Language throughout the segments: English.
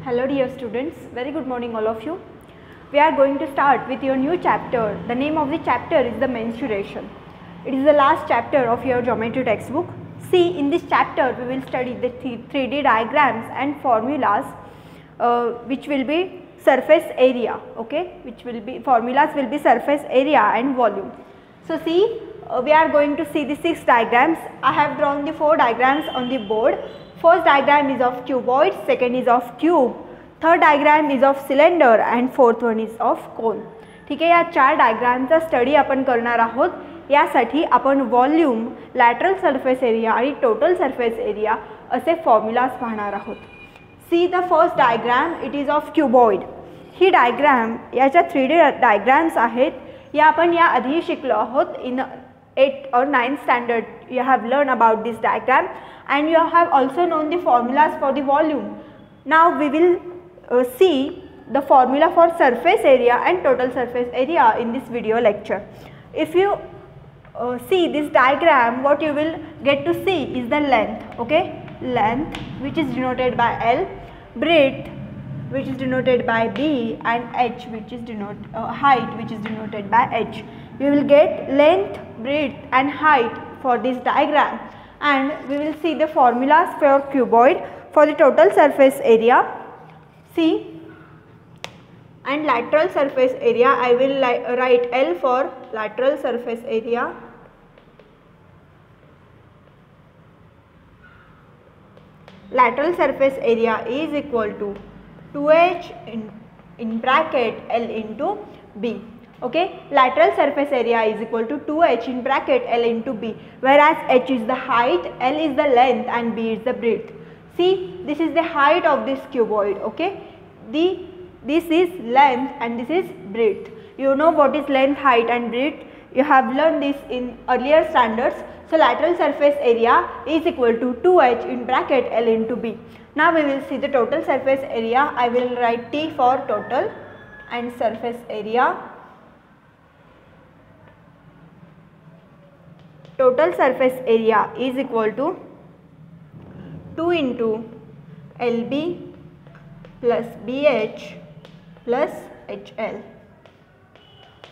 Hello dear students, very good morning all of you. We are going to start with your new chapter. The name of the chapter is the mensuration. It is the last chapter of your geometry textbook. See, in this chapter we will study the 3D diagrams and formulas which will be surface area, okay, which will be formulas will be surface area and volume. So see, we are going to see the 6 diagrams. I have drawn the 4 diagrams on the board. First diagram is of cuboid, second is of cube, third diagram is of cylinder and fourth one is of cone. ठीक आहे, या 4 डायग्रामचा study आपण करणार आहोत. यासाठी आपण volume, lateral surface area आणि total surface area असे फॉर्म्युलाज पाहणार आहोत. See the first diagram, it is of cuboid. He diagram याच्या 3D डायग्राम्स आहेत. या आपण या आधी शिकलो आहोत. इन 8th or 9th standard you have learned about this diagram and you have also known the formulas for the volume. Now we will see the formula for surface area and total surface area in this video lecture. If you see this diagram, what you will get to see is the length, okay, length which is denoted by L, breadth which is denoted by B, and h which is height which is denoted by h. We will get length, breadth and height for this diagram, and we will see the formulas for cuboid for the total surface area. See, and lateral surface area, I will write L for lateral surface area. Lateral surface area is equal to 2h in bracket L into B. Okay, lateral surface area is equal to 2h in bracket L into B, whereas h is the height, L is the length and B is the breadth. See, this is the height of this cuboid, okay, this is length and this is breadth. You know what is length, height and breadth. You have learned this in earlier standards. So lateral surface area is equal to 2h in bracket L into B. Now we will see the total surface area. I will write T for total and surface area. Total surface area is equal to 2 into LB plus BH plus HL.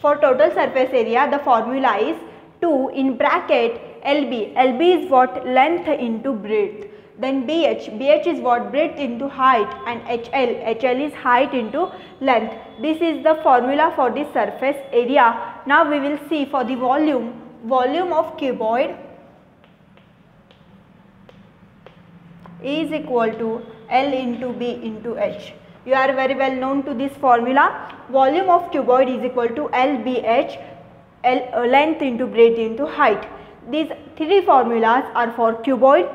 For total surface area, the formula is 2 in bracket LB. LB is what? Length into breadth. Then BH is what? Breadth into height, and HL is height into length. This is the formula for the surface area. Now we will see for the volume. Volume of cuboid is equal to L into B into H. You are very well known to this formula. Volume of cuboid is equal to LBH, length into breadth into height. These 3 formulas are for cuboid.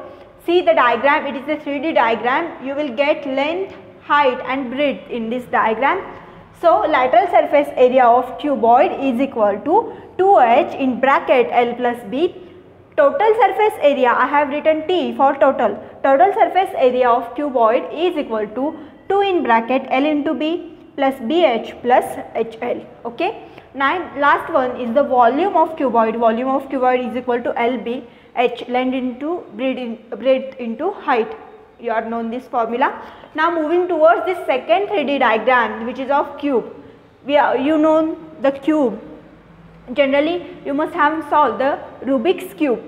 See the diagram, it is a 3D diagram. You will get length, height and breadth in this diagram. So lateral surface area of cuboid is equal to 2h in bracket L plus B. Total surface area, I have written T for total. Total surface area of cuboid is equal to 2 in bracket L into B plus BH plus HL. Okay. Now last one is the volume of cuboid. Volume of cuboid is equal to LB, H length into breadth into height. You are known this formula. Now moving towards this second 3D diagram, which is of cube. You know the cube. Generally you must have solved the Rubik's cube.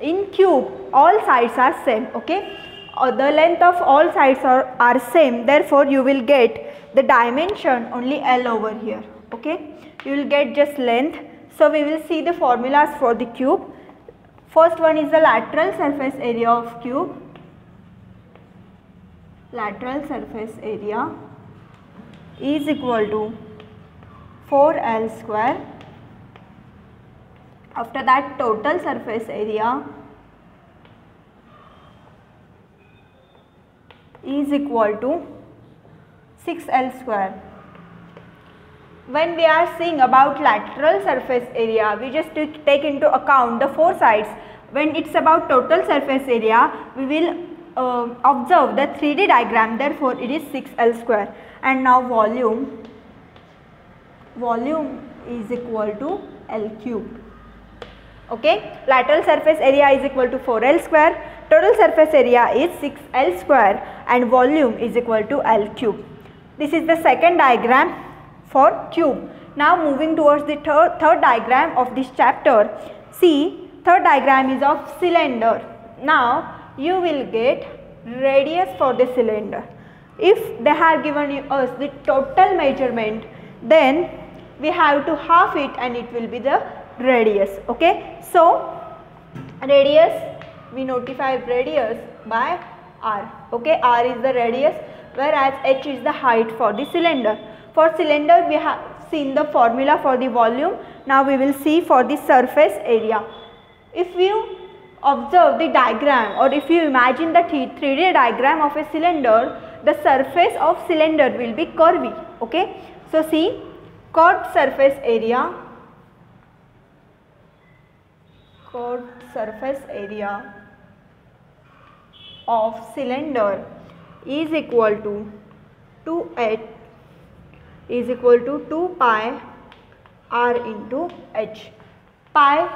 In cube all sides are same, okay, the length of all sides are same, therefore you will get the dimension only L over here, okay, you will get just length. So we will see the formulas for the cube. First one is the lateral surface area of cube. Lateral surface area is equal to 4L square. After that, total surface area is equal to 6L square. When we are seeing about lateral surface area, we just take into account the 4 sides. When it's about total surface area, we will observe the 3D diagram, therefore it is 6L square. And now volume is equal to L cube. Okay, lateral surface area is equal to 4L square, total surface area is 6L square and volume is equal to L cube. This is the second diagram for cube. Now moving towards the third diagram of this chapter. See, third diagram is of cylinder. Now you will get radius for the cylinder. If they have given us the total measurement, then we have to half it and it will be the radius. Okay, so radius, we notify radius by r. Okay, r is the radius whereas h is the height for the cylinder. For cylinder we have seen the formula for the volume. Now we will see for the surface area. If you observe the diagram or if you imagine the 3D diagram of a cylinder, the surface of cylinder will be curvy. Okay, so see, curved surface area of cylinder is equal to 2h is equal to 2 pi r into h. pi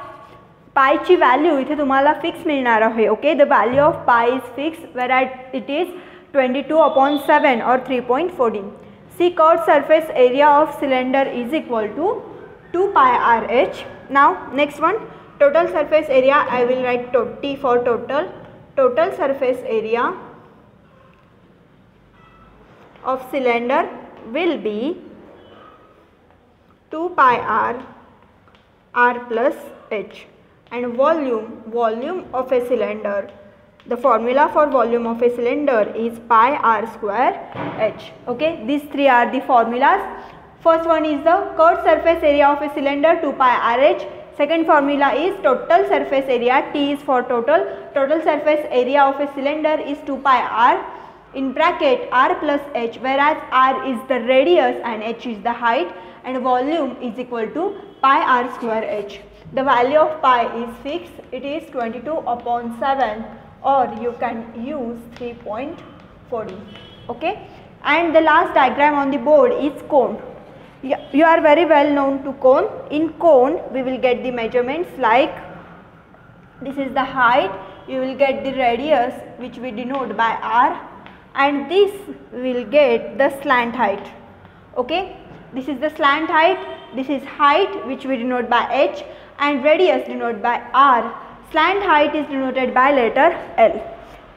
ची value इथे तुम्हाला fix मिळणार आहे. Okay, the value of pi is fix whereas it is 22/7 or 3.14. See, curved surface area of cylinder is equal to 2 pi r h. Now next one, total surface area. I will write T for total. Total surface area of cylinder will be 2 pi r plus h. And volume of a cylinder, the formula for volume of a cylinder is pi r square h. Okay, these three are the formulas. First one is the curved surface area of a cylinder, 2 pi r h. Second formula is total surface area, T is for total. Total surface area of a cylinder is 2 pi r in bracket r plus h, whereas r is the radius and h is the height, and volume is equal to pi r square h. The value of pi is fixed, it is 22/7 or you can use 3.40. Okay, and the last diagram on the board is cone. You are very well known to cone. In cone we will get the measurements like this is the height, you will get the radius which we denote by r, and this will get the slant height. Okay, this is the slant height, this is height which we denote by h, and radius denoted by r. Slant height is denoted by letter L.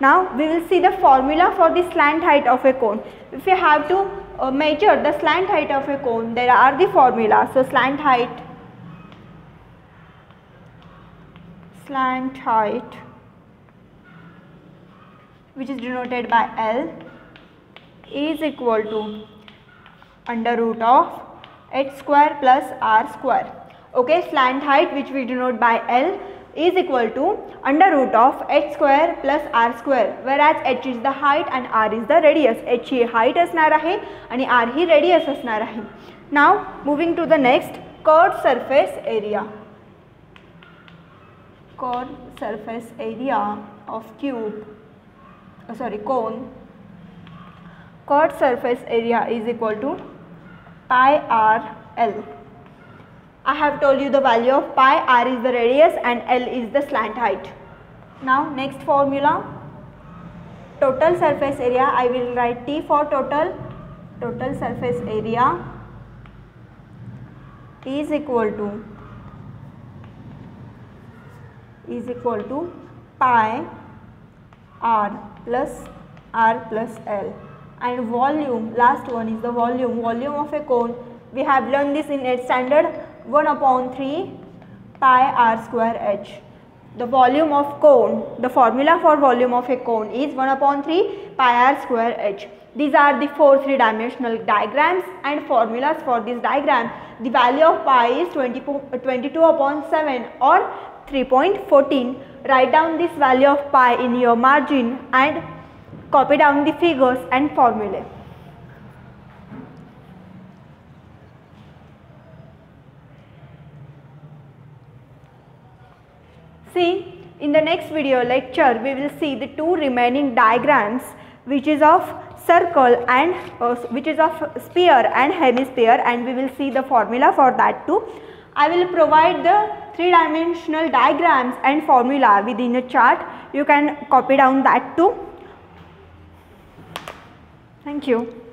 Now we will see the formula for the slant height of a cone. If you have to measure the slant height of a cone, there are the formulas. So slant height which is denoted by L is equal to under root of h square plus r square. Okay, slant height which we denote by L is equal to under root of h square plus r square, whereas h is the height and r is the radius. h he height असणार आहे आणि r ही radius असणार आहे. Now moving to the next, curved surface area. Curved surface area of cone. Curved surface area is equal to pi r L. I have told you the value of pi, r is the radius and L is the slant height. Now next formula, total surface area, I will write T for total. Total surface area is equal to pi r plus L, and volume, last one is the volume of a cone. We have learned this in 8th standard, 1/3 pi r square h. The volume of cone, the formula for volume of a cone is 1/3 pi r square h. These are the 4 3-dimensional diagrams and formulas for this diagram. The value of pi is 22/7 or 3.14. Write down this value of pi in your margin and copy down the figures and formulae. See, in the next video lecture we will see the 2 remaining diagrams, which is of circle and which is of sphere and hemisphere, and we will see the formula for that too. I will provide the 3-dimensional diagrams and formula within the chart. You can copy down that too. Thank you.